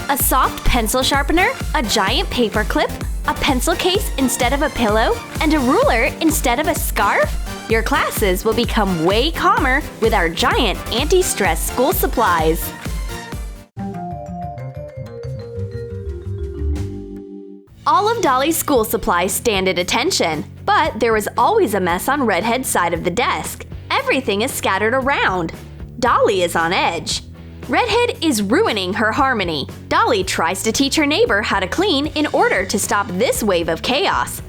A soft pencil sharpener, a giant paper clip, a pencil case instead of a pillow, and a ruler instead of a scarf? Your classes will become way calmer with our giant anti-stress school supplies. All of Dolly's school supplies stand at attention, but there is always a mess on Redhead's side of the desk. Everything is scattered around. Dolly is on edge. Redhead is ruining her harmony. Dolly tries to teach her neighbor how to clean in order to stop this wave of chaos.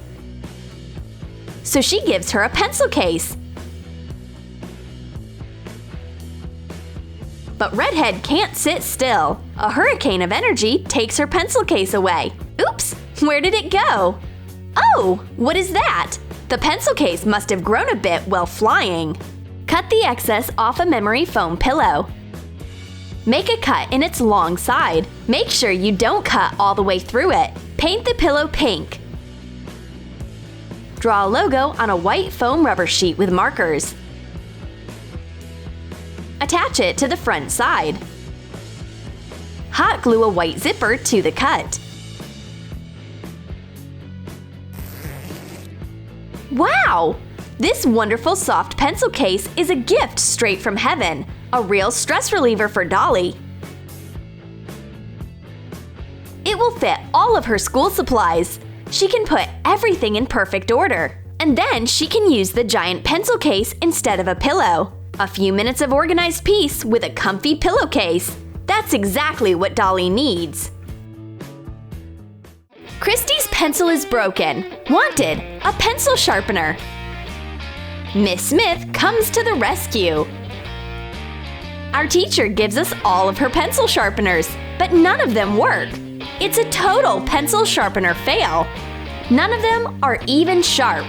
So she gives her a pencil case. But Redhead can't sit still. A hurricane of energy takes her pencil case away. Oops! Where did it go? Oh, what is that? The pencil case must have grown a bit while flying. Cut the excess off a memory foam pillow. Make a cut in its long side. Make sure you don't cut all the way through it. Paint the pillow pink. Draw a logo on a white foam rubber sheet with markers. Attach it to the front side. Hot glue a white zipper to the cut. Wow! This wonderful soft pencil case is a gift straight from heaven, a real stress reliever for Dolly. It will fit all of her school supplies. She can put everything in perfect order. And then she can use the giant pencil case instead of a pillow. A few minutes of organized peace with a comfy pillowcase. That's exactly what Dolly needs. Christy's pencil is broken. Wanted, a pencil sharpener. Miss Smith comes to the rescue. Our teacher gives us all of her pencil sharpeners, but none of them work. It's a total pencil sharpener fail. None of them are even sharp.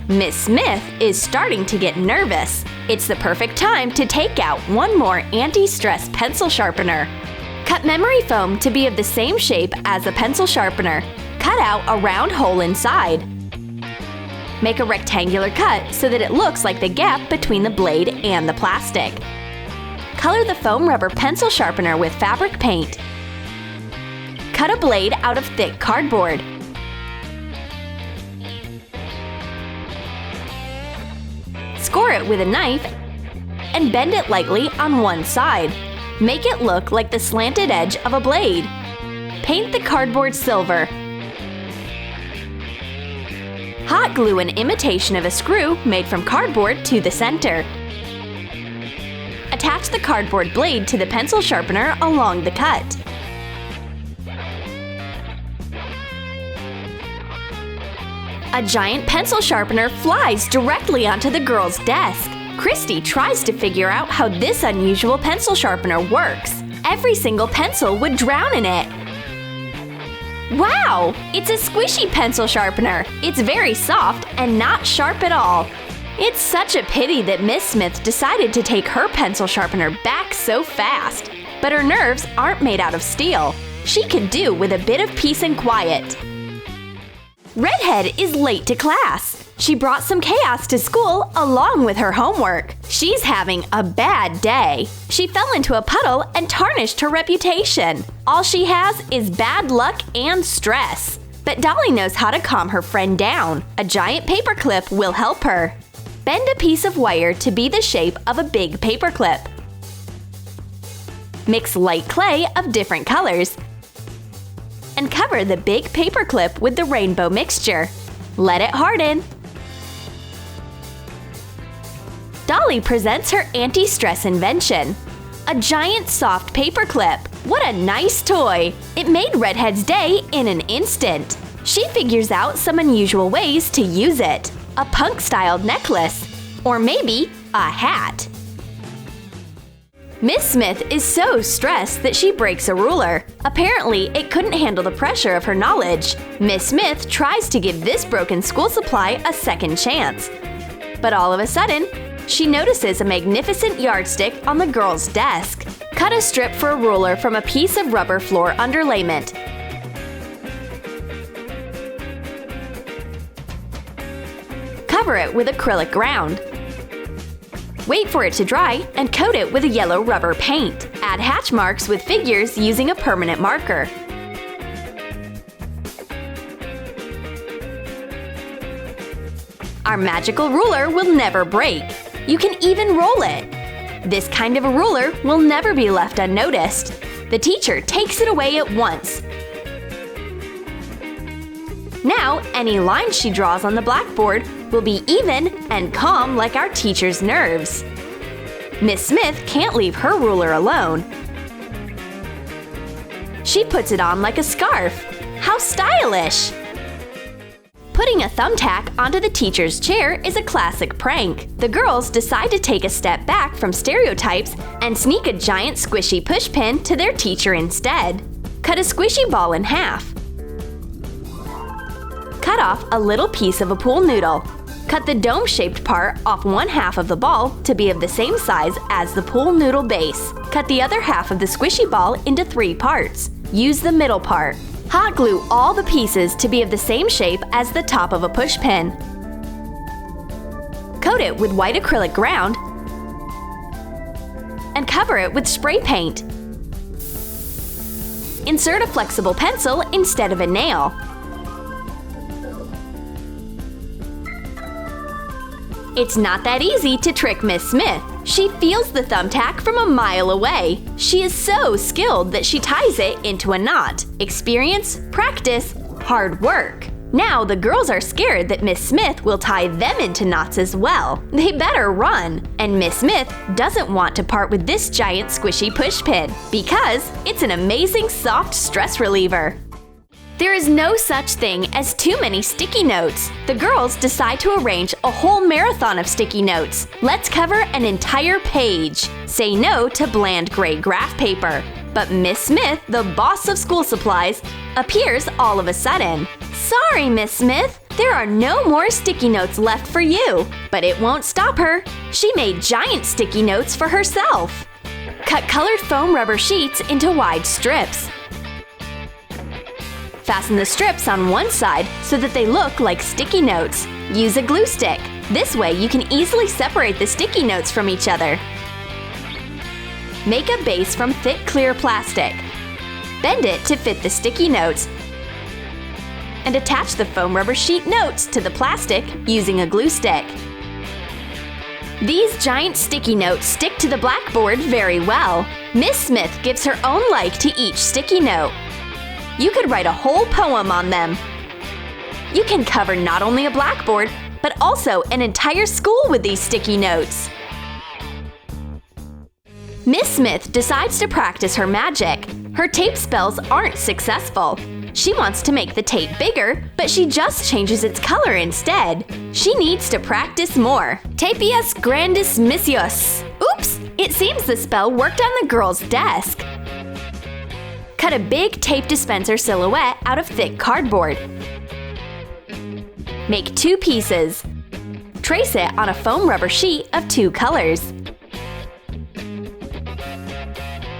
Miss Smith is starting to get nervous. It's the perfect time to take out one more anti-stress pencil sharpener. Cut memory foam to be of the same shape as a pencil sharpener. Cut out a round hole inside. Make a rectangular cut so that it looks like the gap between the blade and the plastic. Color the foam rubber pencil sharpener with fabric paint. Cut a blade out of thick cardboard. Score it with a knife and bend it lightly on one side. Make it look like the slanted edge of a blade. Paint the cardboard silver. Hot glue an imitation of a screw made from cardboard to the center. Attach the cardboard blade to the pencil sharpener along the cut. A giant pencil sharpener flies directly onto the girl's desk. Christy tries to figure out how this unusual pencil sharpener works. Every single pencil would drown in it. Wow! It's a squishy pencil sharpener. It's very soft and not sharp at all. It's such a pity that Miss Smith decided to take her pencil sharpener back so fast. But her nerves aren't made out of steel. She could do with a bit of peace and quiet. Redhead is late to class. She brought some chaos to school along with her homework. She's having a bad day. She fell into a puddle and tarnished her reputation. All she has is bad luck and stress. But Dolly knows how to calm her friend down. A giant paperclip will help her. Bend a piece of wire to be the shape of a big paperclip. Mix light clay of different colors and cover the big paperclip with the rainbow mixture. Let it harden. Dolly presents her anti-stress invention, a giant soft paperclip. What a nice toy! It made Redhead's day in an instant. She figures out some unusual ways to use it. A punk-styled necklace, or maybe a hat. Miss Smith is so stressed that she breaks a ruler. Apparently, it couldn't handle the pressure of her knowledge. Miss Smith tries to give this broken school supply a second chance. But all of a sudden, she notices a magnificent yardstick on the girl's desk. Cut a strip for a ruler from a piece of rubber floor underlayment. Cover it with acrylic ground. Wait for it to dry and coat it with a yellow rubber paint. Add hatch marks with figures using a permanent marker. Our magical ruler will never break. You can even roll it. This kind of a ruler will never be left unnoticed. The teacher takes it away at once. Now, any lines she draws on the blackboard will be even and calm like our teacher's nerves. Miss Smith can't leave her ruler alone. She puts it on like a scarf. How stylish! Putting a thumbtack onto the teacher's chair is a classic prank. The girls decide to take a step back from stereotypes and sneak a giant squishy pushpin to their teacher instead. Cut a squishy ball in half. Cut off a little piece of a pool noodle. Cut the dome-shaped part off one half of the ball to be of the same size as the pool noodle base. Cut the other half of the squishy ball into 3 parts. Use the middle part. Hot glue all the pieces to be of the same shape as the top of a pushpin. Coat it with white acrylic ground and cover it with spray paint. Insert a flexible pencil instead of a nail. It's not that easy to trick Miss Smith. She feels the thumbtack from a mile away. She is so skilled that she ties it into a knot. Experience, practice, hard work. Now the girls are scared that Miss Smith will tie them into knots as well. They better run. And Miss Smith doesn't want to part with this giant squishy pushpin because it's an amazing soft stress reliever. There is no such thing as too many sticky notes. The girls decide to arrange a whole marathon of sticky notes. Let's cover an entire page. Say no to bland gray graph paper. But Miss Smith, the boss of school supplies, appears all of a sudden. Sorry, Miss Smith, there are no more sticky notes left for you. But it won't stop her. She made giant sticky notes for herself. Cut colored foam rubber sheets into wide strips. Fasten the strips on one side so that they look like sticky notes. Use a glue stick. This way you can easily separate the sticky notes from each other. Make a base from thick clear plastic. Bend it to fit the sticky notes and attach the foam rubber sheet notes to the plastic using a glue stick. These giant sticky notes stick to the blackboard very well. Miss Smith gives her own like to each sticky note. You could write a whole poem on them. You can cover not only a blackboard, but also an entire school with these sticky notes. Miss Smith decides to practice her magic. Her tape spells aren't successful. She wants to make the tape bigger, but she just changes its color instead. She needs to practice more. Tapias grandis missios. Oops! It seems the spell worked on the girl's desk. Cut a big tape dispenser silhouette out of thick cardboard. Make 2 pieces. Trace it on a foam rubber sheet of 2 colors.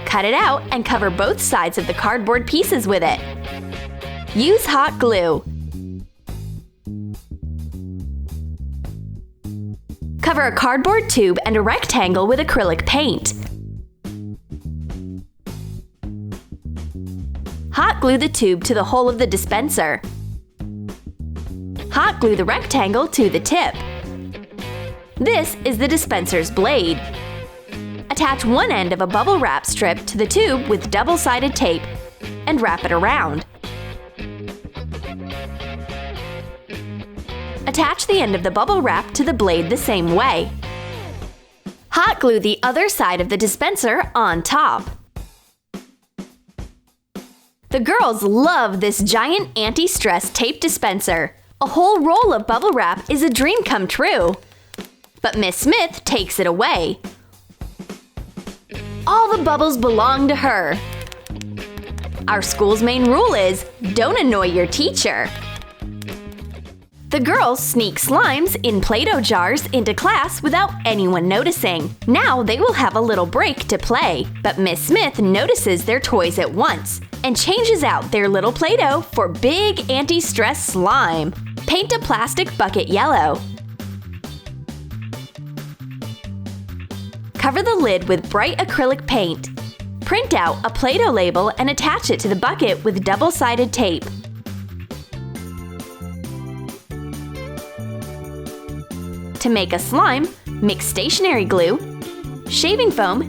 Cut it out and cover both sides of the cardboard pieces with it. Use hot glue. Cover a cardboard tube and a rectangle with acrylic paint. Hot glue the tube to the hole of the dispenser. Hot glue the rectangle to the tip. This is the dispenser's blade. Attach one end of a bubble wrap strip to the tube with double-sided tape and wrap it around. Attach the end of the bubble wrap to the blade the same way. Hot glue the other side of the dispenser on top. The girls love this giant anti-stress tape dispenser. A whole roll of bubble wrap is a dream come true. But Miss Smith takes it away. All the bubbles belong to her. Our school's main rule is, don't annoy your teacher. The girls sneak slimes in Play-Doh jars into class without anyone noticing. Now they will have a little break to play, but Miss Smith notices their toys at once and changes out their little Play-Doh for big anti-stress slime. Paint a plastic bucket yellow. Cover the lid with bright acrylic paint. Print out a Play-Doh label and attach it to the bucket with double-sided tape. To make a slime, mix stationery glue, shaving foam,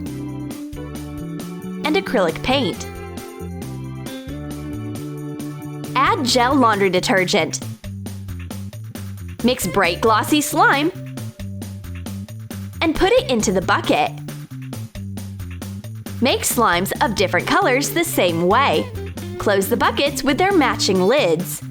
and acrylic paint. Add gel laundry detergent. Mix bright glossy slime and put it into the bucket. Make slimes of different colors the same way. Close the buckets with their matching lids.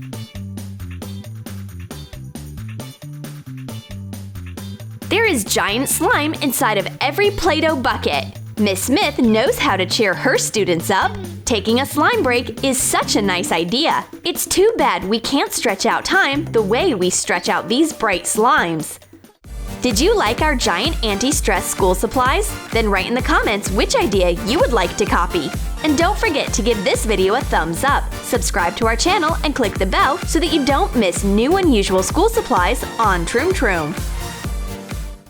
There is giant slime inside of every Play-Doh bucket. Miss Smith knows how to cheer her students up. Taking a slime break is such a nice idea. It's too bad we can't stretch out time the way we stretch out these bright slimes. Did you like our giant anti-stress school supplies? Then write in the comments which idea you would like to copy. And don't forget to give this video a thumbs up, subscribe to our channel, and click the bell so that you don't miss new unusual school supplies on Troom.